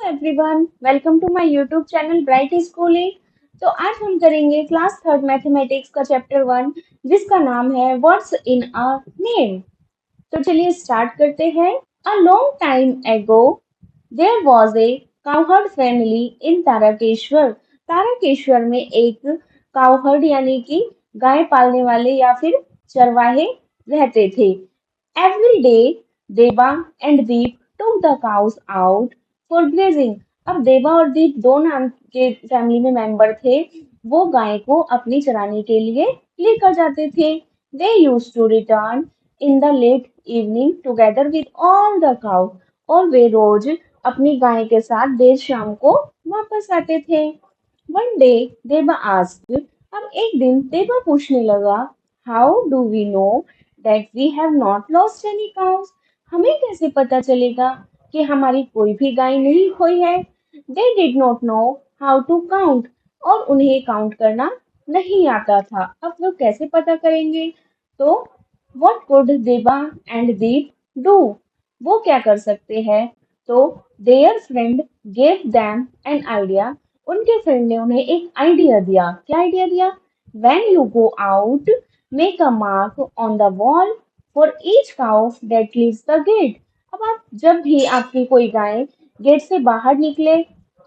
Everyone, welcome to my YouTube channel bright schooling. तो आज हम करेंगे क्लास थर्ड मैथमेटिक्स का चैप्टर 1 जिसका नाम है व्हाट्स इन अ नेम। तो चलिए स्टार्ट करते हैं। A long time ago there was a cowherd family in Tarakeshwar. Tarakeshwar में एक काउहर्ड यानी कि गाय पालने वाले या फिर चरवाहे रहते थे। Every day, देवा and Deep took the cows out for grazing। अब देवा और दीप दो नाम के फैमिली में मेंबर थे। वो गाय को अपनी चराने के लिए लेकर जाते थे। They used to return in the late evening together with all the cow। और वे रोज अपनी गाय के साथ देर शाम को वापस आते थे। One day, देवा asked। अब एक दिन देवा पूछने लगा, How do we know that we have not lost any cows? हमें कैसे पता चलेगा कि हमारी कोई भी गाय नहीं खोई है? They did not know how to count। और उन्हें काउंट करना नहीं आता था। अब वो कैसे पता करेंगे? तो what could देवा and दीप do? वो क्या कर सकते हैं? तो their friend gave them an idea। उनके फ्रेंड ने उन्हें एक आइडिया दिया। क्या आइडिया दिया? When you go out, make a mark on the wall for each cow that leaves the gate। अब आप जब भी आपकी कोई गाय गेट से बाहर निकले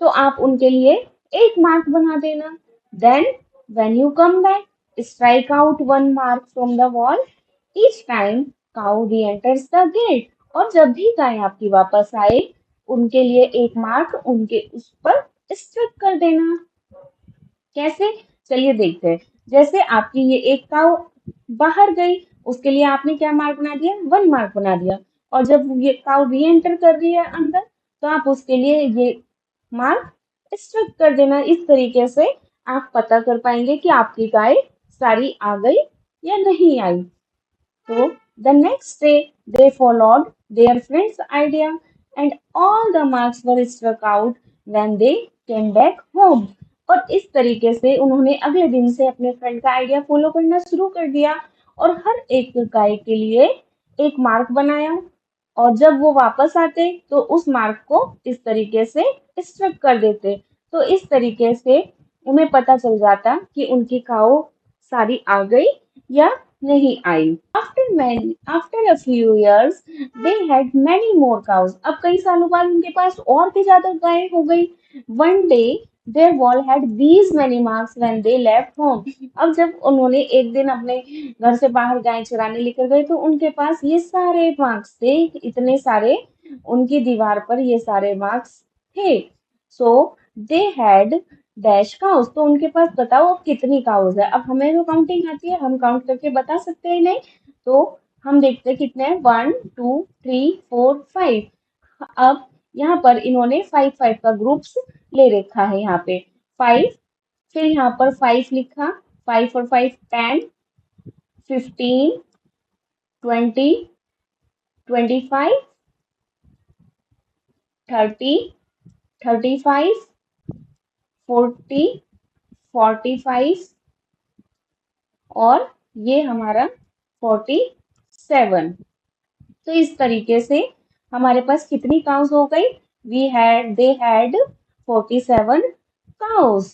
तो आप उनके लिए एक मार्क बना देना। Then when you come back, strike out one mark from the wall each time cow re-enters the gate। और जब भी गाय आपकी वापस आए उनके लिए एक मार्क उनके उस पर स्ट्रिक कर देना। कैसे? चलिए देखते हैं। जैसे आपकी ये एक काऊ बाहर गई, उसके लिए आपने क्या मार्क बना दिया? 1 मार्क बना दिया। और जब ये काऊ री एंटर कर रही है अंदर तो आप उसके लिए ये मार्क स्ट्रिक कर देना। इस तरीके से आप पता कर पाएंगे कि आपकी गाय सारी आ गई या नहीं आई। So the next day they followed their friend's idea and all the marks were struck out when they came back home। और इस तरीके से उन्होंने अगले दिन से अपने फ्रेंड का आइडिया फॉलो करना शुरू कर दिया और हर एक गाय के लिए एक मार्क बनाया। और जब वो वापस आते तो उस मार्क को इस तरीके से स्ट्रिक कर देते। तो इस तरीके से उन्हें पता चल जाता कि उनकी काऊ सारी आ गई या नहीं आई। After a few years, they had many more cows। अब कई सालों बाद उनके पास और भी ज्यादा गाय हो गई। One day, their wall had these many marks when they left home। अब जब उन्होंने एक दिन अपने घर से बाहर गाय चराने लेकर गए तो उनके पास ये सारे मार्क्स थे। इतने सारे उनकी दीवार पर ये सारे मार्क्स थे। सो दे हैड डैश काउस। तो उनके पास बताओ अब कितनी काउस है। अब हमें तो काउंटिंग आती है, हम काउंट करके बता सकते हैं नहीं। तो हम देखते हैं कितने हैं। 1 2 3 4 5। अब यहाँ पर इन्होंने 5 का ग्रुप्स ले रखा है। यहाँ पे 5, फिर यहाँ पर 5 लिखा। 5 और 5 10 15 20 25 30 35 40 45 और ये हमारा 47। तो इस तरीके से हमारे पास कितनी काउस हो गई? They had 47 cows.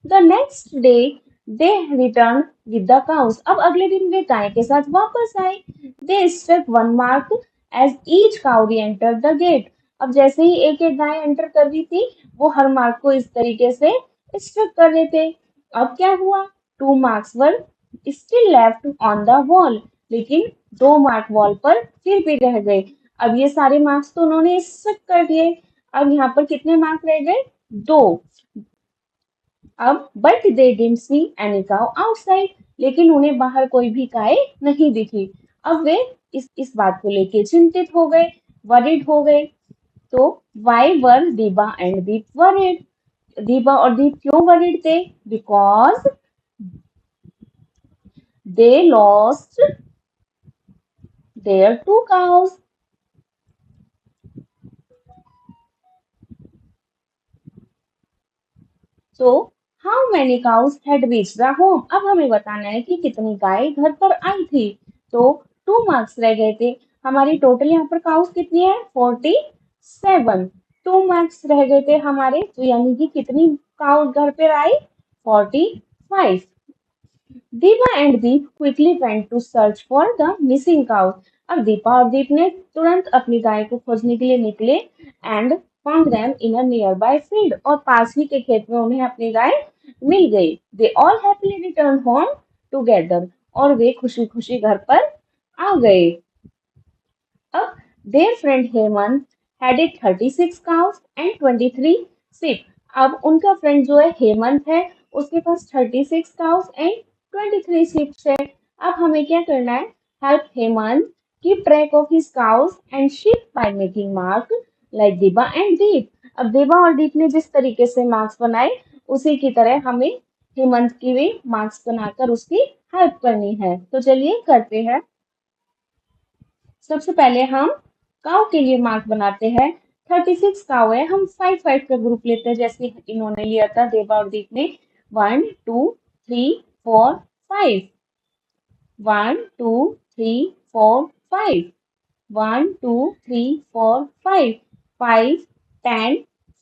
The next day they return with the cows. अब अगले दिन वे गाय के साथ वापस आए। They struck 1 mark as each cow reenter the gate. अब जैसे ही एक एक गाय एंटर कर रही थी वो हर मार्क को इस तरीके से स्ट्रक कर रहे थे। अब क्या हुआ? 2 marks were still left on the wall. लेकिन 2 मार्क वॉल पर फिर भी रह गए। अब ये सारे मार्क्स तो उन्होंने स्ट्रक कर दिए। अब यहाँ पर कितने मार्क रह गए? 2। अब but they didn't see any cow outside. लेकिन उन्हें बाहर कोई भी गाय नहीं दिखी। अब वे इस बात को लेके चिंतित हो गए, वरिड हो गए। तो वाई वर दीबा एंड दीप वरिड? दीबा और दीप क्यों वरिड थे? Because they lost their 2 cows। So how many cows had reached the home? अब हमें बताना है कि कितनी गाय घर पर आई थी। तो 2 मार्क्स रह गए थे। हमारी टोटल यहाँ पर काउस कितनी है? 47। 2 मार्क्स रह गए थे हमारे, तो यानी कि कितनी काउ घर पे आई? 45। Deepa and Deep quickly went to search for the missing cow. अब दीपा और दीप ने तुरंत अपनी गाय को खोजने के लिए निकले and found them in a near by field, और पास ही के खेत में उन्हें अपनी गाय मिल गई। They all happily return home together, और वे खुशी खुशी घर पर आ गए। अब their friend Hemant had it 36 cows and 23 sheep. अब उनका फ्रेंड जो है हेमंत है, उसके पास 36 cows and 23 sheep है। अब हमें क्या करना है? Help Hemant keep track of his cows and sheep by making mark like दिबा and दीप। अब दिबा और दीप ने जिस तरीके से मार्क्स बनाए, उसी की तरह हमें हेमंत की भी मार्क्स बनाकर उसकी हेल्प करनी है। तो चलिए करते हैं। सबसे पहले हम काउ के लिए मार्क बनाते हैं। 36 काउ है, हम 5 5 का ग्रुप लेते हैं, जैसे इन्होंने लिया था देवा और दीप ने। 1 2 3 4 5। 1 2 3 4 5। 1 2 3 4 5। 5 10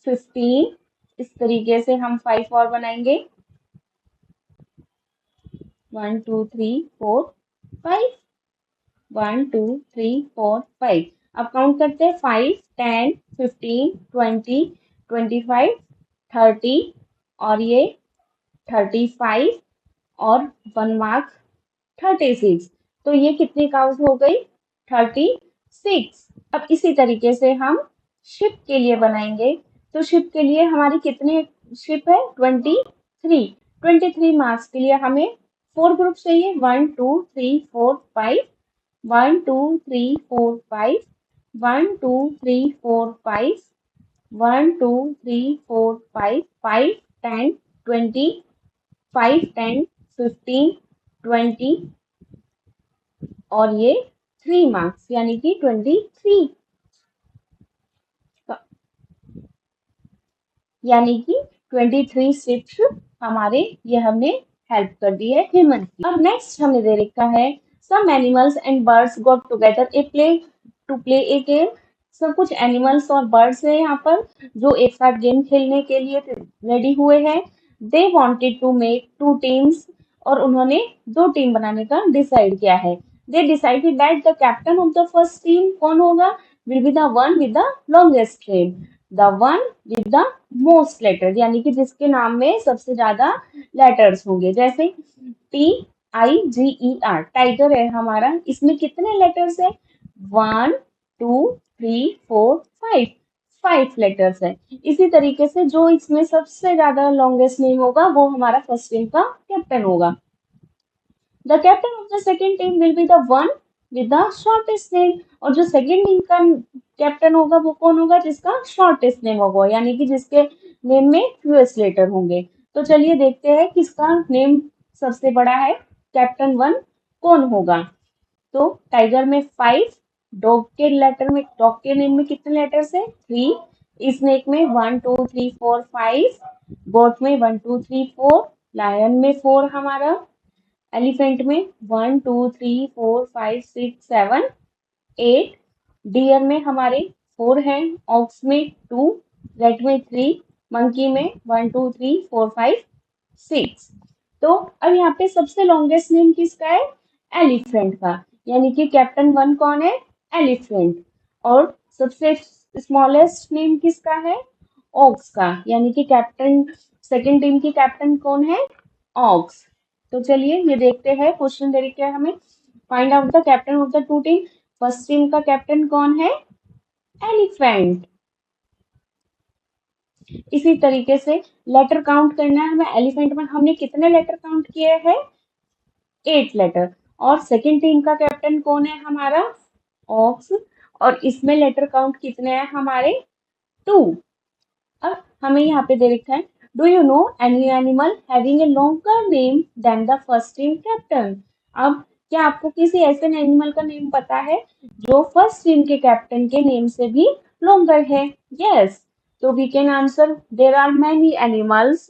15। इस तरीके से हम 5 और बनाएंगे। 1 2 3 4 5। 1 2 3 4 5। अब काउंट करते हैं। 5 10 15 20 25 30, और ये 35, और 1 मार्क 36। तो ये कितनी काउज हो गई? 36। अब इसी तरीके से हम शिप के लिए बनाएंगे। तो शिप के लिए हमारी कितने शिप है? 23। 23 मार्क्स के लिए हमें 4 ग्रुप चाहिए। 1 2 3 4 5। 1 2 3 4 5। 1 2 3 4 5। 1 2 3 4 5। 5 10 20। 5 10 15 20, और ये 3 मार्क्स यानी कि 23, यानी कि 23 शिप्स हमारे, ये हमने हेल्प कर दी है हेमंत की। अब नेक्स्ट हमने दे रखा है some animals and birds got together a play to play a game. सब कुछ एनिमल्स और बर्ड्स है यहाँ पर, जो एक साथ गेम खेलने के लिए रेडी हुए हैं। They wanted to make 2 teams, और उन्होंने 2 टीम बनाने का डिसाइड किया है। They decided that the captain of the first team कौन होगा? Will be the one with the longest name, the one with the most letter, यानी कि जिसके नाम में सबसे ज्यादा लेटर्स होंगे। जैसे TIGER, टाइगर है हमारा, इसमें कितने लेटर्स है? 1 2 3 4 5, 5 लेटर्स है। इसी तरीके से जो इसमें सबसे ज्यादा लॉन्गेस्ट नेम होगा, वो हमारा फर्स्ट टीम का कैप्टन होगा। The captain of the second team will be the one with the shortest name, और जो सेकेंड टीम का कैप्टन होगा वो कौन होगा? जिसका शॉर्टेस्ट नेम होगा, यानी कि जिसके नेम में फ्यूएस्ट लेटर होंगे। तो चलिए देखते हैं किसका नेम सबसे बड़ा है। कैप्टन 1 कौन होगा? तो टाइगर में 5, डॉग के नेम में कितने लेटर्स है? 3, स्नेक में 1 2 3 4 5, गोट में 1 2 3 4, लायन में 4 हमारा, एलिफेंट में 1 2 3 4 5 6 7 8, डियर में हमारे 4 हैं, ऑक्स में 2, रेट में 3, मंकी में 1 2 3 4 5 6। तो अब यहाँ पे सबसे लॉन्गेस्ट नेम किसका है? एलिफेंट का, यानी कि कैप्टन 1 कौन है? एलिफेंट। और सबसे स्मॉलेस्ट नेम किसका है? ऑक्स का, यानी कि कैप्टन सेकेंड टीम की कैप्टन कौन है? ऑक्स। तो चलिए ये देखते हैं, क्वेश्चन दे रखा है हमें, find out the captain of the 2 team. First team का कैप्टन कौन है? एलिफेंट। इसी तरीके से लेटर काउंट करना है हमें। एलिफेंट में हमने कितने लेटर काउंट किए हैं? 8 लेटर। और सेकेंड टीम का कैप्टन कौन है हमारा? ऑक्स। और इसमें लेटर काउंट कितने हैं हमारे? 2। अब हमें यहाँ पे दे रखा है, do you know any animal having a longer name than the first team captain. अब क्या आपको किसी ऐसे एनिमल का नेम पता है जो फर्स्ट टीम के कैप्टन के नेम से भी लॉन्गर है? यस। तो we can answer, there are many animals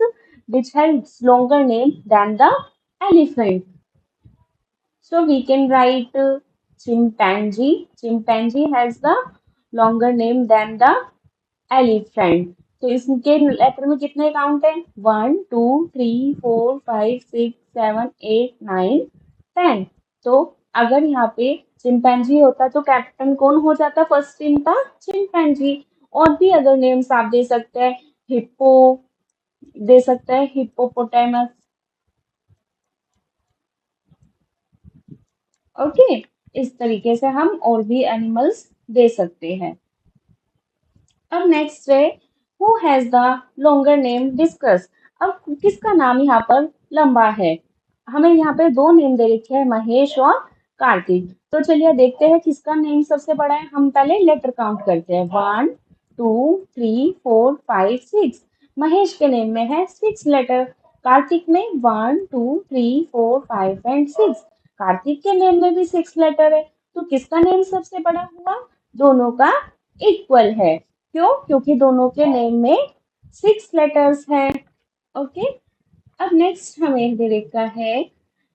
which has longer name than the elephant. So we can write chimpanzee. Chimpanzee has the longer name than the elephant. तो इसके letter में कितने count है? 1 2 3 4 5 6 7 8 9 10। तो अगर यहाँ पे चिंपैंजी होता तो कैप्टन कौन हो जाता फर्स्ट टीम का? चिंपैंजी। और भी अदर नेम्स आप दे सकते हैं, हिप्पो दे सकते हैं, हिप्पोपोटामस। ओके, इस तरीके से हम और भी एनिमल्स दे सकते हैं। अब नेक्स्ट है, who has the longer name discuss. अब किसका नाम यहाँ पर लंबा है? हमें यहाँ पे दो नेम दे रखे हैं, महेश और कार्तिक। तो चलिए देखते हैं किसका नेम सबसे बड़ा है। हम पहले लेटर काउंट करते हैं, 1 2 3 4 5 6। महेश के नेम में है 6 लेटर। कार्तिक में 1 2 3 4 5 एंड 6। कार्तिक के नेम में भी 6 लेटर है। तो किसका नेम सबसे बड़ा हुआ? दोनों का इक्वल है। क्यों? क्योंकि दोनों के नेम में 6 लेटर्स हैं। ओके, अब नेक्स्ट हमें दे रखा है,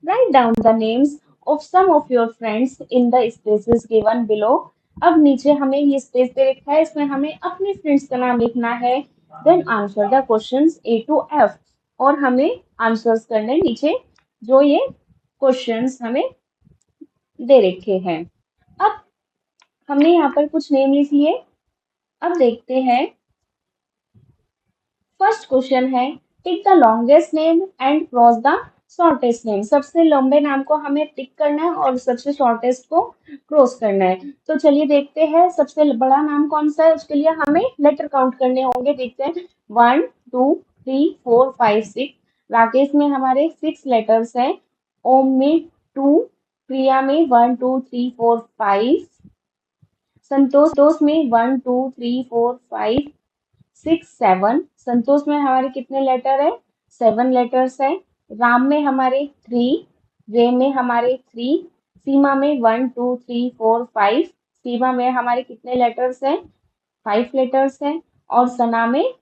write down the names of some of your friends in the spaces given below. अब नीचे हमें ये स्पेस दे रखा है, इसमें हमें अपने फ्रेंड्स का नाम लिखना है। Then answer the questions A to F। और हमें आंसर्स करने नीचे जो ये क्वेश्चंस हमें दे रखे हैं। अब हमने यहाँ पर कुछ नेम लिख लिए। अब देखते हैं, फर्स्ट क्वेश्चन है, tick the longest name and cross the shortest name. सबसे लंबे नाम को हमें टिक करना है और सबसे शॉर्टेस्ट को क्रॉस करना है। तो चलिए देखते हैं सबसे बड़ा नाम कौन सा है। उसके लिए हमें लेटर काउंट करने होंगे। देखते हैं, 1 2 3 4 5 6। राकेश में हमारे 6 लेटर्स हैं। ओम में 2। प्रिया में 1 2 3 4 5। संतोष में 1 2 3 4 5 6 7। संतोष में हमारे कितने लेटर है? 7 लेटर्स है। राम में हमारे 3। रे में हमारे 3। सीमा में 1 2 3 4 5। सीमा में हमारे कितने लेटर्स हैं? 5 लेटर्स हैं। और सना में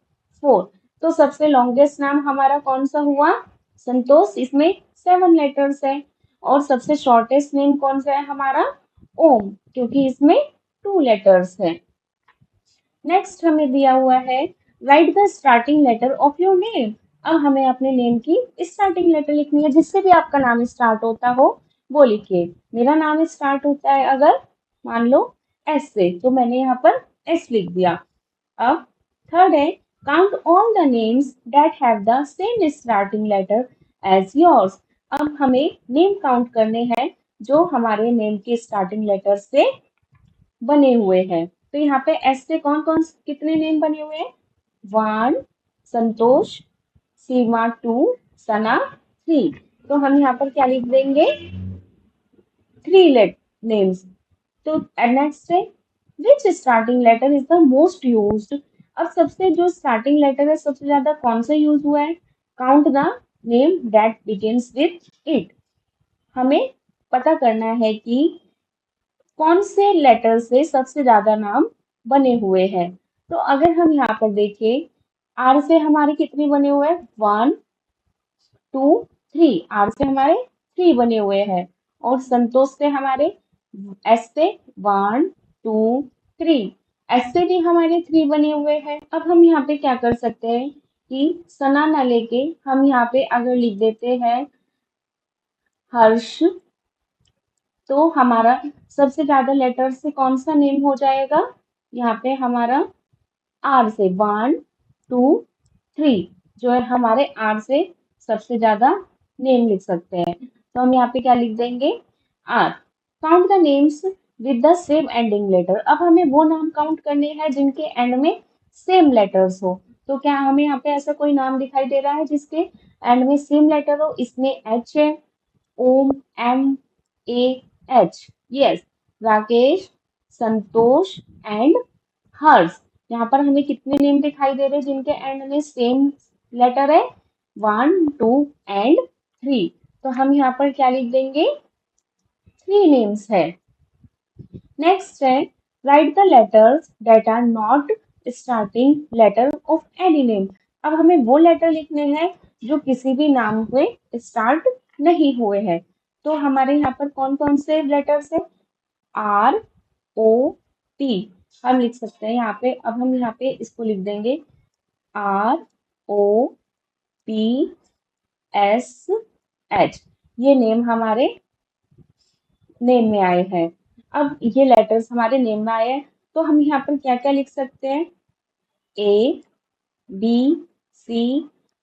4। तो सबसे लॉन्गेस्ट नाम हमारा कौन सा हुआ? संतोष, इसमें 7 लेटर्स है। और सबसे शॉर्टेस्ट नेम कौन सा है हमारा? ओम, क्योंकि इसमें 2 लेटर्स है। नेक्स्ट हमें दिया हुआ है, write the starting letter of your name. अब हमें अपने नेम की स्टार्टिंग लेटर लिखनी है, जिससे भी आपका नाम स्टार्ट होता हो वो लिखिए। मेरा नाम स्टार्ट होता है अगर मान लो एस से, तो मैंने यहाँ पर एस लिख दिया। अब थर्ड है, count all the names that have the same starting letter as yours. अब हमें नेम काउंट करने हैं जो हमारे नेम के स्टार्टिंग लेटर से बने हुए हैं। तो यहाँ पे एस से कौन कौन कितने नेम बने हुए हैं? 1 संतोष, सीमा 2, सना 3। तो हम यहाँ पर क्या लिख देंगे? 3 नेम्स। तो नेक्स्ट है, which starting letter is the most used. अब सबसे जो स्टार्टिंग लेटर है सबसे ज्यादा कौन सा यूज हुआ है? Count the name that begins with it. हमें पता करना है कि कौन से लेटर से सबसे ज्यादा नाम बने हुए हैं। तो अगर हम यहाँ पर देखें, आर से हमारे कितने बने हुए हैं? 1 2 3। आर से हमारे 3 बने हुए हैं। और संतोष से हमारे एस से 1 2 3। एस से भी हमारे 3 बने हुए हैं। अब हम यहाँ पे क्या कर सकते हैं कि सना ना लेके हम यहाँ पे अगर लिख देते हैं हर्ष, तो हमारा सबसे ज्यादा लेटर से कौन सा नेम हो जाएगा? यहाँ पे हमारा आर से 1 2 3, जो है हमारे आर से सबसे ज्यादा नेम लिख सकते हैं। तो हम यहाँ पे क्या लिख देंगे? R. Count the names with the same ending letter. अब हमें वो नाम काउंट करने हैं जिनके एंड में सेम लेटर्स हो। तो क्या हमें यहाँ पे ऐसा कोई नाम दिखाई दे रहा है जिसके एंड में सेम लेटर हो? इसमें एच है, Om, M A H. Yes, Rakesh, Santosh and Harsh. यहाँ पर हमें कितने नेम दिखाई दे रहे हैं जिनके एंड में सेम लेटर है? 1 2 एंड 3। तो हम यहाँ पर क्या लिख देंगे? 3 नेम्स है। नेक्स्ट है, write the letters that are not starting letter of any name. अब हमें वो लेटर लिखने हैं जो किसी भी नाम में स्टार्ट नहीं हुए हैं। तो हमारे यहाँ पर कौन कौन से लेटर्स है? R, O, T. हम लिख सकते हैं यहाँ पे। अब हम यहाँ पे इसको लिख देंगे ROPS H। ये नेम हमारे नेम में आए हैं। अब ये लेटर्स हमारे नेम में आए हैं, तो हम यहाँ पर क्या क्या लिख सकते हैं? A B C,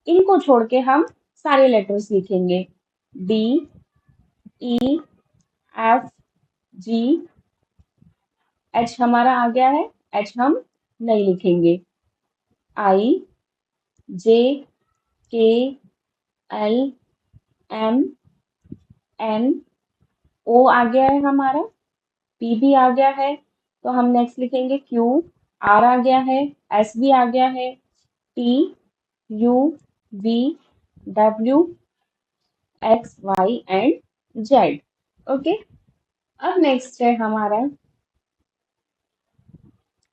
इनको छोड़ के हम सारे लेटर्स लिखेंगे। D E F G, H हमारा आ गया है, H हम नहीं लिखेंगे। I J K L M N O आ गया है हमारा, P भी आ गया है, तो हम नेक्स्ट लिखेंगे QR आ गया है, S भी आ गया है, T U V W X Y and Z। Okay. अब नेक्स्ट है हमारा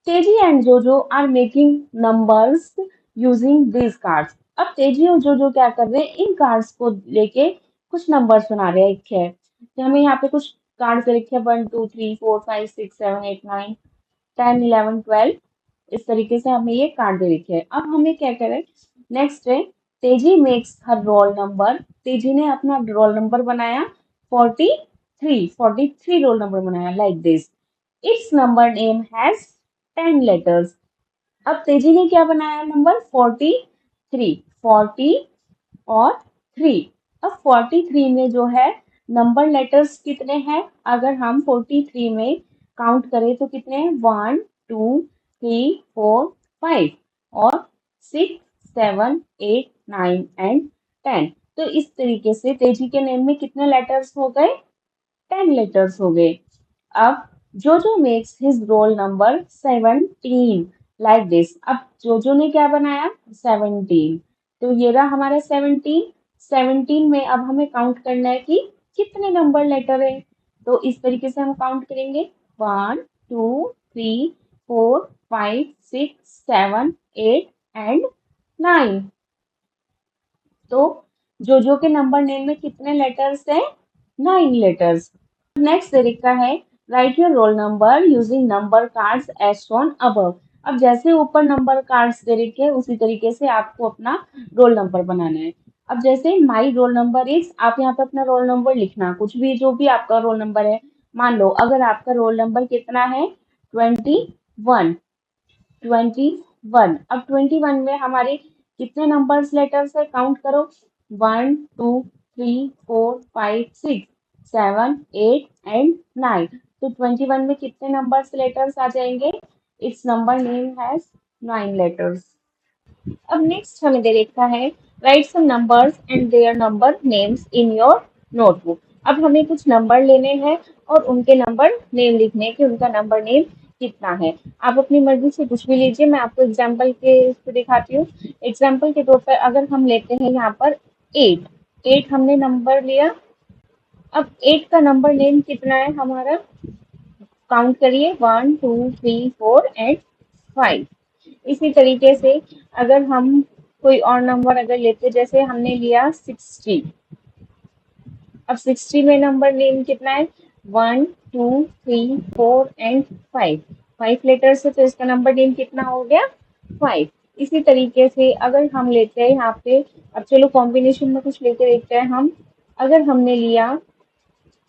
Teji and Jojo are making numbers using these cards. अब तेजी और जोजो क्या कर रहे हैं? इन कार्ड्स को लेके कुछ नंबर्स बना रहे हैं। एक है तो हमें यहाँ पे कुछ कार्ड्स दे रखे हैं, 1 2 3 4 5 6 7 8 9 10 11 12। इस तरीके से हमें ये कार्ड दे रखे हैं। अब हमें क्या करें? नेक्स्ट है तेजी मेक्स हर रोल नंबर। तेजी ने अपना रोल नंबर बनाया 43 रोल नंबर बनाया like this. It's number name has 10 letters. अब तेजी ने क्या बनाया? नंबर 43। 40 और 3। अब 43 में जो है नंबर लेटर्स कितने हैं? अगर हम 43 में काउंट करें तो कितने हैं? 1 2 3 4 5 और 6 7 8 9 एंड 10। तो इस तरीके से तेजी के नेम में कितने लेटर्स हो गए? 10 लेटर्स हो गए। अब जोजो makes his roll number 17 like this. अब जोजो ने क्या बनाया? 17। तो ये रहा हमारा 17। 17 में अब हमें काउंट करना है कि कितने नंबर लेटर है। तो इस तरीके से हम काउंट करेंगे 1 2 3 4 5 6 7 8 एंड 9। तो जोजो के नंबर नेम में कितने लेटर्स हैं? 9 लेटर्स। नेक्स्ट तरीका है write your roll number using number cards as shown above. अब जैसे ऊपर नंबर कार्ड्स दे रखे हैं उसी तरीके से आपको अपना रोल नंबर बनाना है। अब जैसे माई रोल नंबर इज, आप यहाँ पे अपना रोल नंबर लिखना, कुछ भी जो भी आपका रोल नंबर है। मान लो अगर आपका रोल नंबर कितना है? 21। 21। अब 21 में हमारे कितने नंबर्स लेटर्स है? काउंट करो। 1 2 3 4 5 6 7 8 एंड 9। तो 21 में कितने नंबर्स लेटर्स आ जाएंगे? Its number name has 9 letters. अब नेक्स्ट हमें दे रखा है write some numbers and their number names in your notebook. अब हमें कुछ नंबर लेने हैं और उनके नंबर नेम लिखने हैं कि उनका नंबर नेम कितना है। आप अपनी मर्जी से कुछ भी लीजिए, मैं आपको एग्जाम्पल के इस पे दिखाती हूँ। एग्जाम्पल के तौर पर अगर हम लेते हैं यहाँ पर 8। 8 हमने नंबर लिया। अब 8 का नंबर नेम कितना है हमारा? काउंट करिए 1 2 3 4 एंड 5। इसी तरीके से अगर हम कोई और नंबर अगर लेते, जैसे हमने लिया 60। अब 60 में नंबर नेम कितना है? 1 2 3 4 एंड 5। 5 लेटर्स है तो इसका नंबर नेम कितना हो गया? 5। इसी तरीके से अगर हम लेते हैं यहाँ पे, अब चलो कॉम्बिनेशन में कुछ लेके देखते हैं हम। अगर हमने लिया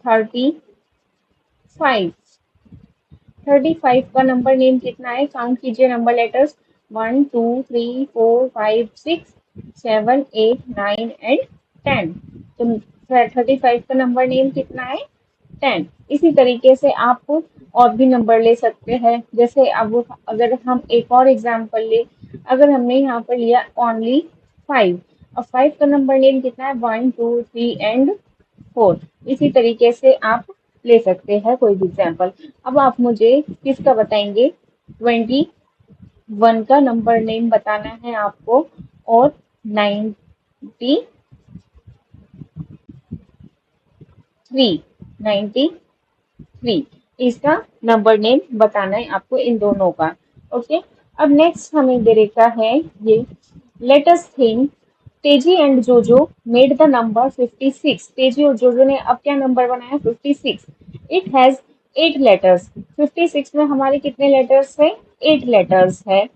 35। 35 का नंबर नेम कितना है? काउंट कीजिए नंबर लेटर्स। 1 2 3 4 5 6 7 8 9 एंड 10। तो 35 का नंबर नेम कितना है? 10। इसी तरीके से आप और भी नंबर ले सकते हैं। जैसे अब अगर हम एक और एग्जांपल ले, अगर हमने यहाँ पर लिया ओनली 5। अब 5 का नंबर नेम कितना है? 1 2 3 एंड 4। इसी तरीके से आप ले सकते हैं कोई भी एग्जाम्पल। अब आप मुझे किसका बताएंगे? 21 का नंबर नेम बताना है आपको और 93 इसका नंबर नेम बताना है आपको इन दोनों का। ओके। अब नेक्स्ट हमें दे रखा है ये लेटेस्ट थिंग तेजी एंड जोजो मेड द नंबर 56। तेजी और जोजो ने अब क्या नंबर बनाया? 56। It has 8 letters. 56 में हमारे कितने लेटर्स है? 8 लेटर्स है।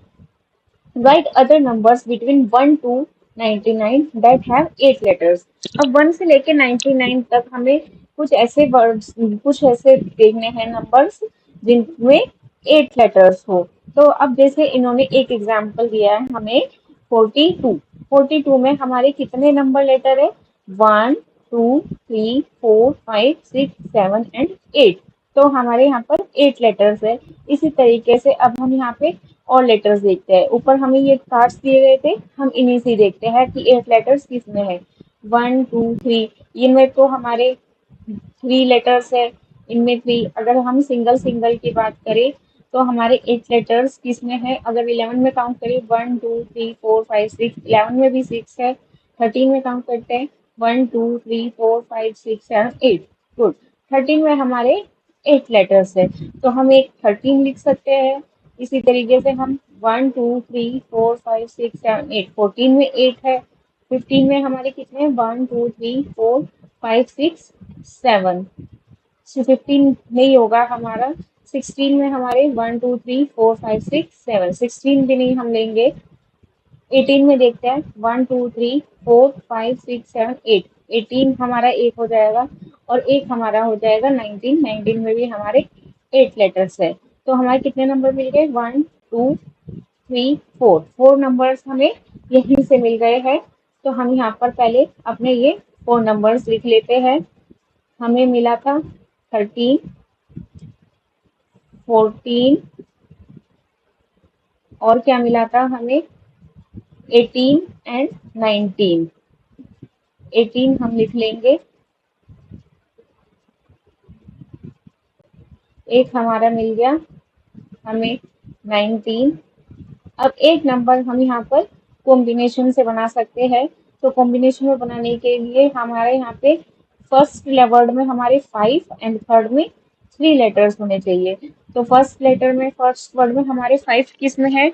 Write other numbers between 1 to 99 that have 8 letters। अब 1 से लेके 99 तक हमें कुछ ऐसे वर्ड्स, कुछ ऐसे देखने हैं नंबर्स जिनमें 8 लेटर्स हो। तो अब जैसे इन्होंने एक एग्जांपल दिया है हमें 42। 42 में हमारे कितने नंबर लेटर है? 1 2 3 4 5 6 7 एंड 8। तो हमारे यहाँ पर 8 लेटर्स है। इसी तरीके से अब हम यहाँ पे और लेटर्स देखते हैं। ऊपर हमें ये कार्ड्स दिए गए थे, हम इन्हीं से देखते हैं कि 8 लेटर्स किस में है। 1 2 3, इनमें तो हमारे 3 लेटर्स है। इनमें 3, अगर हम सिंगल सिंगल की बात करें तो हमारे 8 लेटर्स किस में है? अगर 11 में काउंट करें 1 2 3 4 5 6, 11 में भी 6 है। 13 में काउंट करते हैं 1 2 3 4 5 6 7 8। गुड। 13 में हमारे 8 लेटर्स है, तो हम एक 13 लिख सकते हैं। इसी तरीके से हम 1 2 3 4 5 6 7 8, 14 में 8 है। 15 में हमारे कितने हैं? 1 2 3 4 5 6 7। 15 नहीं होगा हमारा। 16 में हमारे 1 2 3 4 5 6 7, 16 भी नहीं हम लेंगे। 18 में देखते हैं 1 2 3 4 5 6 7 8, 18 हमारा एक हो जाएगा और एक हमारा हो जाएगा 19। 19 में भी हमारे 8 लेटर्स है। तो हमारे कितने नंबर मिल गए? 1 2 3 4, 4 नंबर्स हमें यहीं से मिल गए हैं। तो हम यहाँ पर पहले अपने ये 4 नंबर्स लिख लेते हैं। हमें मिला था 13, 14 और क्या मिला था हमें? 18 एंड 19। 18 हम लिख लेंगे। एक हमारा मिल गया हमें 19। अब एक नंबर हम यहाँ पर कॉम्बिनेशन से बना सकते हैं। तो कॉम्बिनेशन में बनाने के लिए हमारे यहाँ पे फर्स्ट वर्ड में हमारे 5 एंड थर्ड में 3 लेटर्स होने चाहिए। तो फर्स्ट वर्ड में हमारे 5 किस में है?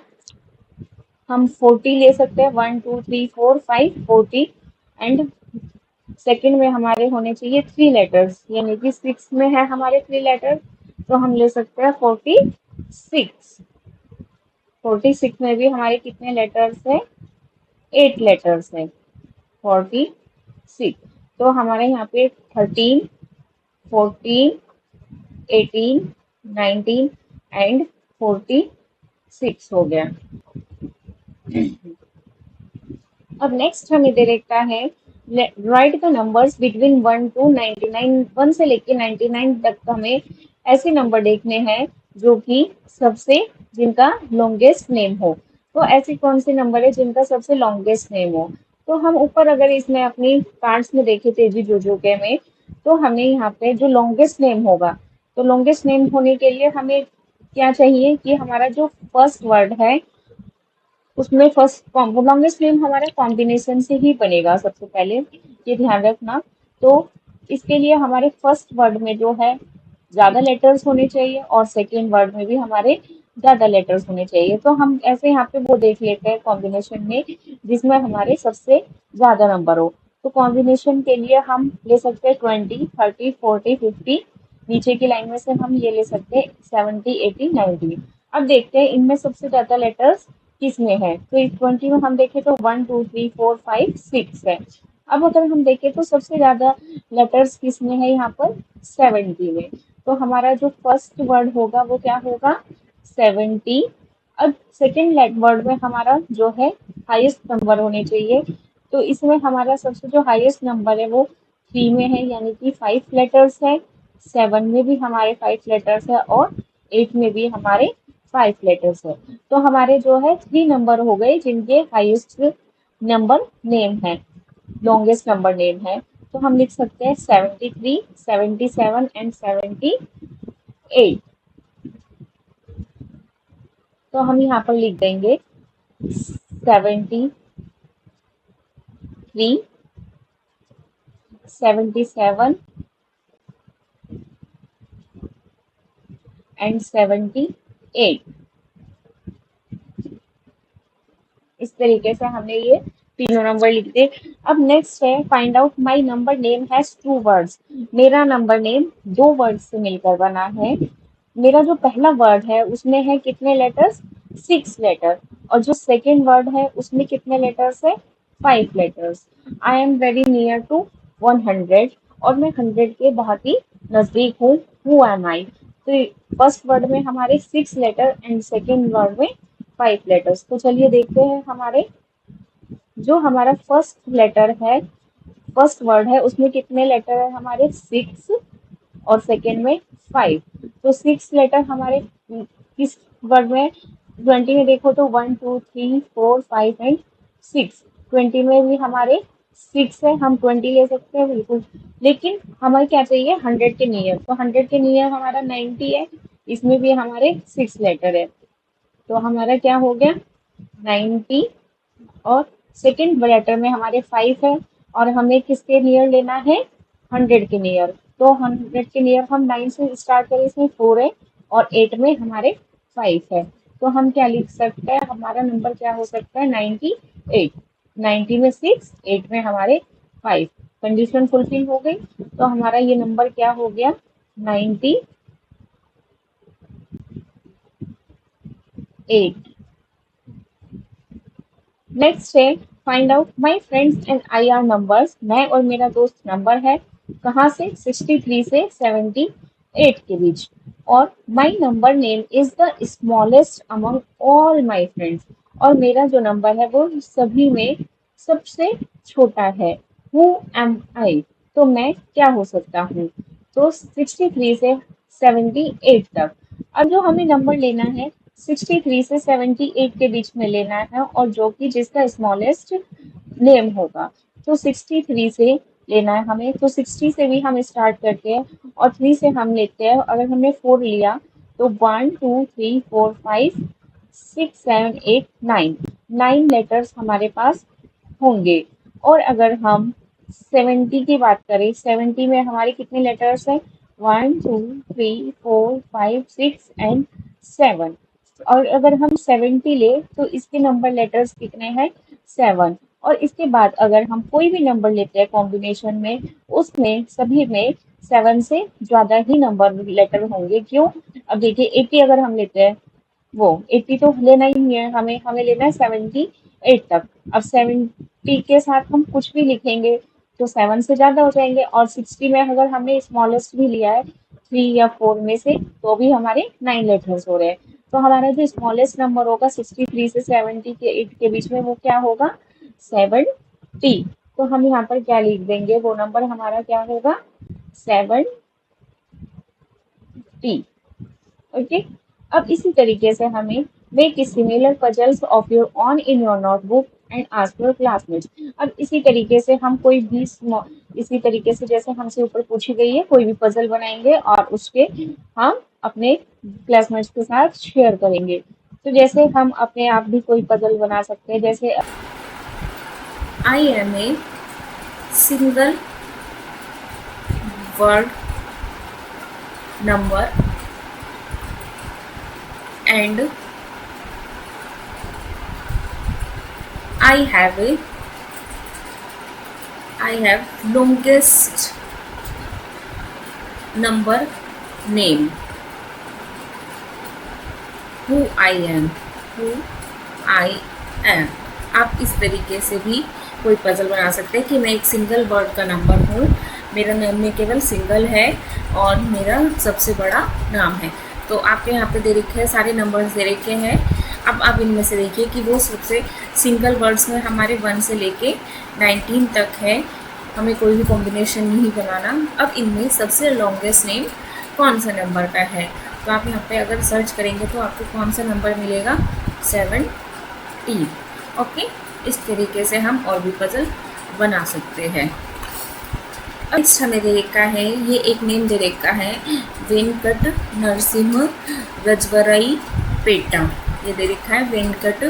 हम 40 ले सकते हैं। 1 2 3 4 5 40। एंड सेकंड में हमारे होने चाहिए 3 लेटर्स, यानी कि 6 में है हमारे 3 लेटर्स। तो हम ले सकते हैं 46। 46 में भी हमारे कितने लेटर्स है? 8 लेटर्स है। 46। तो हमारे यहाँ पे 13, 14, 18, 19 एंड 46 हो गया। अब नेक्स्ट हमें दे रखा है write the numbers between 1 to 99। 1 से लेके 99 तक हमें ऐसे नंबर देखने हैं जो कि सबसे जिनका लॉन्गेस्ट नेम हो। तो ऐसे कौन से नंबर है जिनका सबसे लॉन्गेस्ट नेम हो? तो हम ऊपर अगर इसमें अपनी कार्ड्स में देखे तेजी जोजो के में, तो हमें यहाँ पे जो लॉन्गेस्ट नेम होगा, तो लॉन्गेस्ट नेम होने के लिए हमें क्या चाहिए कि हमारा जो फर्स्ट वर्ड है उसमें फर्स्ट लॉन्गेस्ट नेम हमारा कॉम्बिनेशन से ही बनेगा सबसे पहले, ये ध्यान रखना। तो इसके लिए हमारे फर्स्ट वर्ड में जो है ज्यादा लेटर्स होने चाहिए और सेकेंड वर्ड में भी हमारे ज्यादा लेटर्स होने चाहिए। तो हम ऐसे यहाँ पे वो देख लेते हैं कॉम्बिनेशन में जिसमें हमारे सबसे ज्यादा नंबर हो। तो कॉम्बिनेशन के लिए हम ले सकते हैं 20 30 40 50। नीचे की लाइन में से हम ये ले सकते हैं 70 80 90। अब देखते हैं इनमें सबसे ज्यादा लेटर्स किसमें है। तो इस 20 में हम देखें तो 1 2 3 4 5 6 है। अब अगर हम देखें तो सबसे ज्यादा लेटर्स किसमें है? यहाँ पर 70 में। तो हमारा जो फर्स्ट वर्ड होगा वो क्या होगा? 70। अब सेकेंड वर्ड में हमारा जो है हाईएस्ट नंबर होने चाहिए। तो इसमें हमारा सबसे जो हाईएस्ट नंबर है वो 3 में है, यानी कि 5 लेटर्स है। 7 में भी हमारे 5 लेटर्स है और 8 में भी हमारे 5 लेटर्स है। तो हमारे जो है 3 नंबर हो गए जिनके हाईएस्ट नंबर नेम है, लॉन्गेस्ट नंबर नेम है। तो हम लिख सकते हैं 73 77 एंड 78। तो हम यहाँ पर लिख देंगे 73 77 एंड 78। इस तरीके से हमने ये तीनों नंबर लिख दे। अब नेक्स्ट है find out my number name has two words. मेरा नंबर नेम दो वर्ड से मिलकर बना है। मेरा जो पहला वर्ड है उसमें है कितने लेटर्स, 6 लेटर। और जो सेकेंड वर्ड है उसमें कितने लेटर्स है, 5 letters. I am very near to 100, और मैं 100 के बहुत ही नजदीक हूँ। Who am I. तो फर्स्ट वर्ड में हमारे 6 लेटर एंड सेकेंड वर्ड में 5 लेटर्स। तो चलिए देखते हैं हमारे जो हमारा फर्स्ट लेटर है, फर्स्ट वर्ड है उसमें कितने लेटर है हमारे, 6 और सेकेंड में 5। तो 6 लेटर हमारे किस वर्ड में, 20 में देखो तो 1 2 3 4 5 एंड 6। 20 में भी हमारे 6 है, हम 20 ले सकते हैं बिल्कुल। लेकिन हमें क्या चाहिए, 100 के नियर। तो 100 के नियर हमारा 90 है, इसमें भी हमारे 6 लेटर है। तो हमारा क्या हो गया, 90। और सेकंड लेटर में हमारे 5 है, और हमें किसके नियर लेना है, 100 के नियर। तो 100 के नियर हम 9 से स्टार्ट करें, इसमें 4 है और 8 में हमारे 5 है। तो हम क्या लिख सकते हैं, हमारा नंबर क्या हो सकता है, 98। 90 में 6, 8 में हमारे 5। कंडीशन फुलफिल हो गई। तो हमारा ये नंबर क्या हो गया, 98। नेक्स्ट है find out my friends and I R numbers. मैं और मेरा दोस्त नंबर है, कहाँ से, 63 से 78 के बीच। और माई number name is the smallest among all my friends. और मेरा जो नंबर है वो सभी में सबसे छोटा है। Who am I. तो मैं क्या हो सकता हूँ। तो 63 से 78 तक। अब जो हमें नंबर लेना है 63 से 78 के बीच में लेना है, और जो कि जिसका स्मॉलेस्ट नेम होगा। तो 63 से लेना है हमें। तो 60 से भी हम स्टार्ट करते हैं और 3 से हम लेते हैं। अगर हमने 4 लिया तो 1 2 3 4 5 6 7 8 9, 9 लेटर्स हमारे पास होंगे। और अगर हम 70 की बात करें, 70 में हमारे कितने लेटर्स हैं, 1 2 3 4 5 6 एंड 7। और अगर हम 70 ले तो इसके नंबर लेटर्स कितने हैं, 7। और इसके बाद अगर हम कोई भी नंबर लेते हैं कॉम्बिनेशन में, उसमें सभी में 7 से ज्यादा ही नंबर लेटर होंगे। क्यों, अब देखिए 80 अगर हम लेते हैं, वो 80 तो लेना ही नहीं है हमें, हमें लेना है 78 तक। अब 70 के साथ हम कुछ भी लिखेंगे तो 7 से ज्यादा हो जाएंगे। और 60 में अगर हमने स्मॉलेस्ट भी लिया है 3 या 4 में से, तो भी हमारे 9 लेटर्स हो रहे हैं। तो हमारा जो स्मॉलेस्ट नंबर होगा 63 से 70 के 8 के बीच में, वो क्या होगा, 70। तो हम यहाँ पर क्या लिख देंगे, वो नंबर हमारा क्या होगा, 70। ओके। अब इसी तरीके से हमें make similar puzzles of your on in your notebook and ask your classmates. अब इसी तरीके से हम कोई भी इसी तरीके से जैसे हमसे ऊपर पूछी गई है, कोई भी पजल बनाएंगे और उसके हम अपने क्लासमेट्स के साथ शेयर करेंगे। तो जैसे हम अपने आप भी कोई पजल बना सकते हैं, जैसे I am a single word number and I have longest number name. Who I am. Who I am. आप इस तरीके से भी कोई पजल बना सकते हैं कि मैं एक सिंगल वर्ड का नंबर हूँ, मेरा नाम में केवल सिंगल है और मेरा सबसे बड़ा नाम है। तो आपके यहाँ पे दे रखे हैं, सारे नंबर्स दे रखे हैं। अब आप इनमें से देखिए कि वो सबसे सिंगल वर्ड्स में हमारे 1 से लेके 19 तक है, हमें कोई भी कॉम्बिनेशन नहीं बनाना। अब इनमें सबसे लॉन्गेस्ट नेम कौन सा नंबर का है, तो आप यहाँ पे अगर सर्च करेंगे तो आपको कौन सा नंबर मिलेगा, 70। ओके, इस तरीके से हम और भी पजल बना सकते हैं। नेक्स्ट हमें दे रखा है, ये एक नेम दे रखा है, वेंकट नरसिंह रजवराई पेटा। ये दे रखा है वेंकट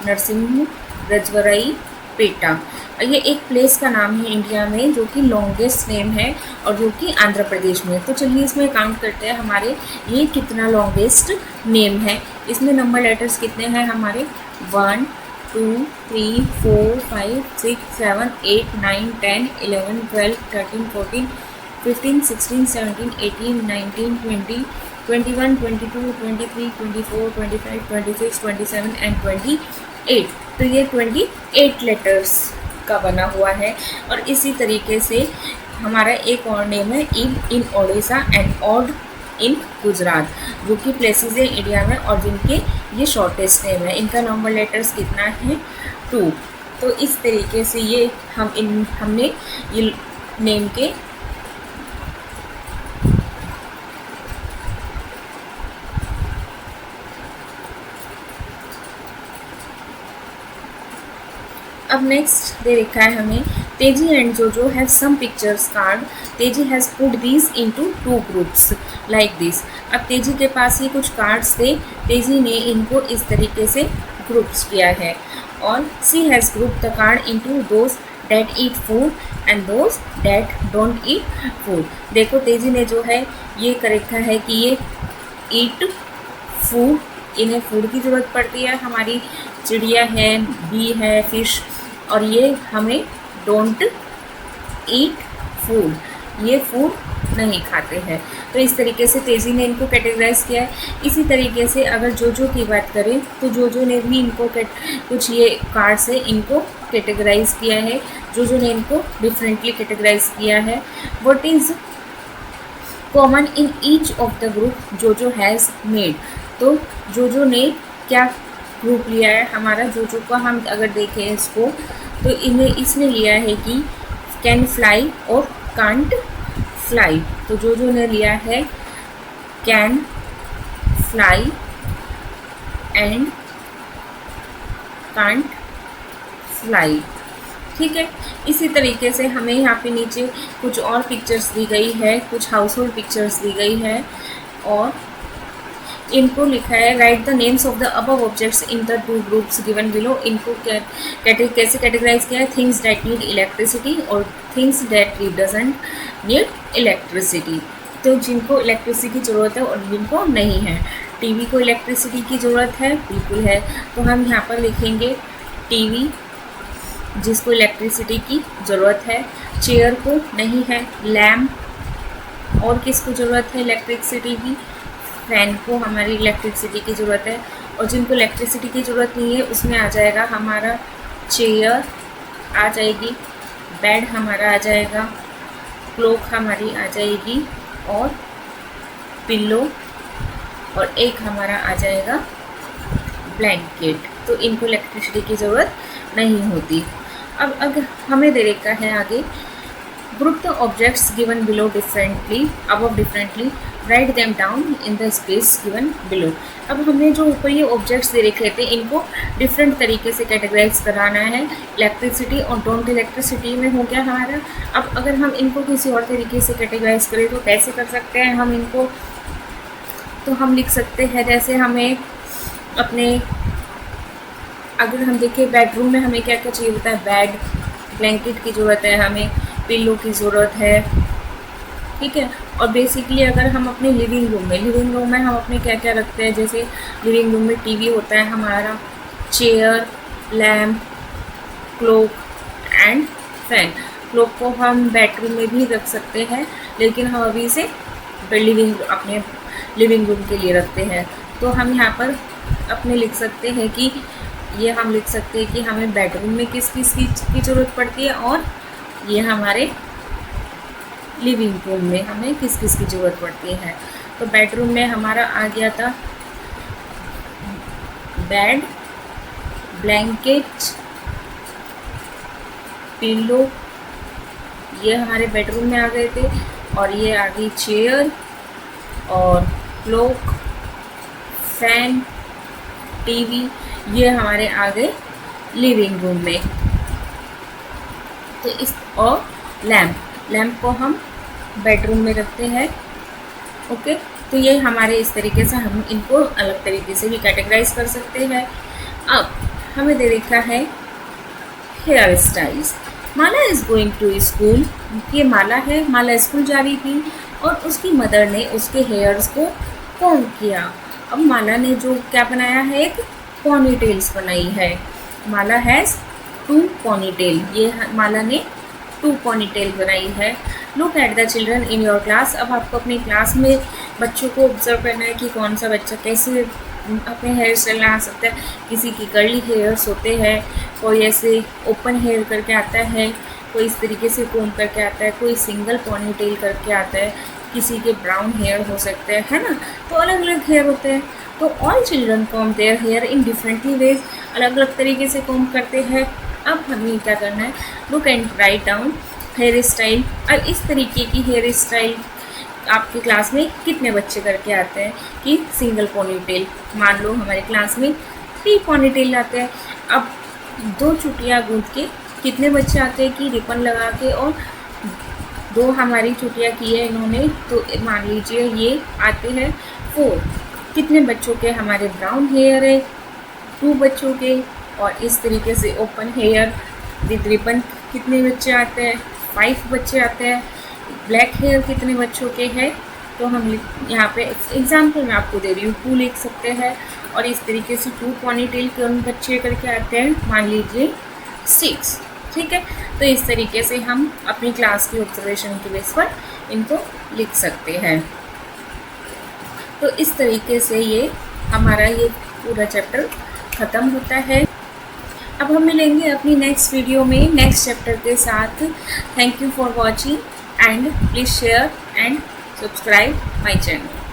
नरसिंह रजवराई पेटा। ये एक प्लेस का नाम है इंडिया में जो कि लॉन्गेस्ट नेम है और जो कि आंध्र प्रदेश में। तो चलिए इसमें काउंट करते हैं हमारे ये कितना लॉन्गेस्ट नेम है। इसमें नंबर लेटर्स कितने हैं हमारे, 1 2 3 4 5 6 7 8 9 10 11 12 13 14 15 16 17 18 19 20 21 22 23 24 25 26 27 एंड 28। तो ये 28 लेटर्स का बना हुआ है। और इसी तरीके से हमारा एक और नेम है ईद इन ओडिशा एंड ऑड इन गुजरात, जो कि प्लेसेस है इंडिया में और जिनके ये शॉर्टेस्ट नेम है। इनका नंबर लेटर्स कितना है 2। तो इस तरीके से ये हमने ये नेम के अब नेक्स्ट दे रखा है हमें तेजी एंड जोजो हैव सम पिक्चर्स कार्ड। तेजी has put these into 2 groups like this. अब तेजी के पास ये कुछ कार्ड्स थे, तेजी ने इनको इस तरीके से ग्रुप्स किया है। और she has group the card into those that eat food and those that don't eat food. देखो तेजी ने जो है ये कर रखा है कि ये ईट फूड, इन्हें फूड की ज़रूरत पड़ती है, हमारी चिड़िया है, बी है, फिश, और ये हमें डोंट ईट फूड, ये फूड नहीं खाते हैं। तो इस तरीके से तेज़ी ने इनको कैटेगराइज किया है। इसी तरीके से अगर जोजो की बात करें तो जोजो ने भी इनको कुछ ये कार्ड से इनको कैटेगराइज किया है। जोजो ने इनको डिफरेंटली कैटेगराइज किया है। What is common in each of the group जोजो हैज़ मेड। तो जोजो ने क्या ग्रुप लिया है हमारा, जोजो का हम अगर देखें इसको तो इसने लिया है कि कैन फ्लाई और कांट फ्लाई। तो जोजो ने लिया है can fly and can't fly. ठीक है, इसी तरीके से हमें यहाँ पे नीचे कुछ और पिक्चर्स दी गई है, कुछ हाउस होल्ड पिक्चर्स दी गई है और इनको लिखा है write the names of the above objects in the 2 groups given below. इनको कैसे कैटेगराइज किया है, थिंग्स दैट नीड इलेक्ट्रिसिटी और things that doesn't need electricity. तो जिनको इलेक्ट्रिसिटी की ज़रूरत है और जिनको नहीं है। टीवी को इलेक्ट्रिसिटी की ज़रूरत है, बिल्कुल है, तो हम यहाँ पर लिखेंगे टीवी जिसको इलेक्ट्रिसिटी की ज़रूरत है। चेयर को नहीं है, लैम्प और किसको ज़रूरत है इलेक्ट्रिसिटी की, फैन को हमारी इलेक्ट्रिसिटी की ज़रूरत है। और जिनको इलेक्ट्रिसिटी की ज़रूरत नहीं है उसमें आ जाएगा हमारा चेयर आ जाएगी, बेड हमारा आ जाएगा, क्लॉक हमारी आ जाएगी और पिल्लो और एक हमारा आ जाएगा ब्लैंकेट। तो इनको इलेक्ट्रिसिटी की ज़रूरत नहीं होती। अब अगर हमें दे रखा है आगे group the objects given below differently above differently write them down in the space given below. अब हमने जो ऊपर ये ऑब्जेक्ट्स दे रखे थे इनको डिफरेंट तरीके से कैटेगराइज कराना है। इलेक्ट्रिसिटी और डोंट इलेक्ट्रिसिटी में हो गया हमारा। अब अगर हम इनको किसी और तरीके से कैटेगराइज करें तो कैसे कर सकते हैं हम इनको, तो हम लिख सकते हैं जैसे हमें अपने अगर हम देखें बेडरूम में हमें क्या क्या चाहिए होता है, बेड, ब्लैंकेट की ज़रूरत है, हमें पिल्लो की ज़रूरत है, ठीक है। और बेसिकली अगर हम अपने लिविंग रूम में हम अपने क्या क्या रखते हैं, जैसे लिविंग रूम में टीवी होता है हमारा, chair, lamp, clock and fan. Clock को हम बेडरूम में भी रख सकते हैं लेकिन हम अभी इसे अपने लिविंग रूम के लिए रखते हैं। तो हम यहाँ पर अपने लिख सकते हैं कि ये हम लिख सकते हैं कि हमें बेडरूम में किस किस की ज़रूरत पड़ती है और ये हमारे लिविंग रूम में हमें किस किस की ज़रूरत पड़ती है। तो बेडरूम में हमारा आ गया था बेड, ब्लैंकेट, पिल्लो, ये हमारे बेडरूम में आ गए थे। और ये आ गई चेयर और क्लॉक, फैन, टीवी, ये हमारे आ गए लिविंग रूम में। तो इस और लैम्प को हम बेडरूम में रखते हैं। ओके, तो ये हमारे इस तरीके से हम इनको अलग तरीके से भी कैटेगराइज कर सकते हैं। अब हमें दे रखा है hair styles. Mala is going to school. ये माला है, माला स्कूल जा रही थी और उसकी मदर ने उसके हेयर्स को कॉम्ब किया। अब माला ने जो क्या बनाया है, एक पोनी टेल्स बनाई है। माला हैज़ 2 ponytail, ये माला ने 2 ponytail बनाई है। Look at the children in your class, अब आपको अपनी क्लास में बच्चों को ऑब्जर्व करना है कि कौन सा बच्चा कैसे अपने हेयर स्टाइल ला सकता है। किसी की कर्ली हेयर्स होते हैं, कोई ऐसे ओपन हेयर करके आता है, कोई इस तरीके से कोम करके आता है, कोई सिंगल पोनीटेल करके आता है, किसी के ब्राउन हेयर हो सकते हैं, है ना। तो अलग अलग हेयर होते हैं। तो all children comb their hair in differently ways, अलग अलग तरीके से कॉम करते हैं। अब हमें क्या करना है, look and write down here style. अब इस तरीके की हेयर स्टाइल आपकी क्लास में कितने बच्चे करके आते हैं कि सिंगल पोनीटेल। मान लो हमारी क्लास में 3 पोनीटेल आते हैं। अब 2 चुटियाँ गूंथ के कितने बच्चे आते हैं कि रिबन लगा के, और 2 हमारी चुटियाँ की है इन्होंने, तो मान लीजिए ये आते हैं 4। कितने बच्चों के हमारे ब्राउन हेयर है, 2 बच्चों के, और इस तरीके से ओपन हेयर विद रिबन कितने बच्चे आते हैं, 5 बच्चे आते हैं। ब्लैक हेयर कितने बच्चों के हैं, तो हम यहाँ पे एग्जाम्पल मैं आपको दे रही हूँ, 2 लिख सकते हैं। और इस तरीके से 2 पोनीटेल के बच्चे करके आते हैं, मान लीजिए 6। ठीक है, तो इस तरीके से हम अपनी क्लास की ऑब्जर्वेशन के बेस पर इनको लिख सकते हैं। तो इस तरीके से ये हमारा ये पूरा चैप्टर ख़त्म होता है। अब हम मिलेंगे अपनी नेक्स्ट वीडियो में नेक्स्ट चैप्टर के साथ। Thank you for watching and please share and subscribe my channel.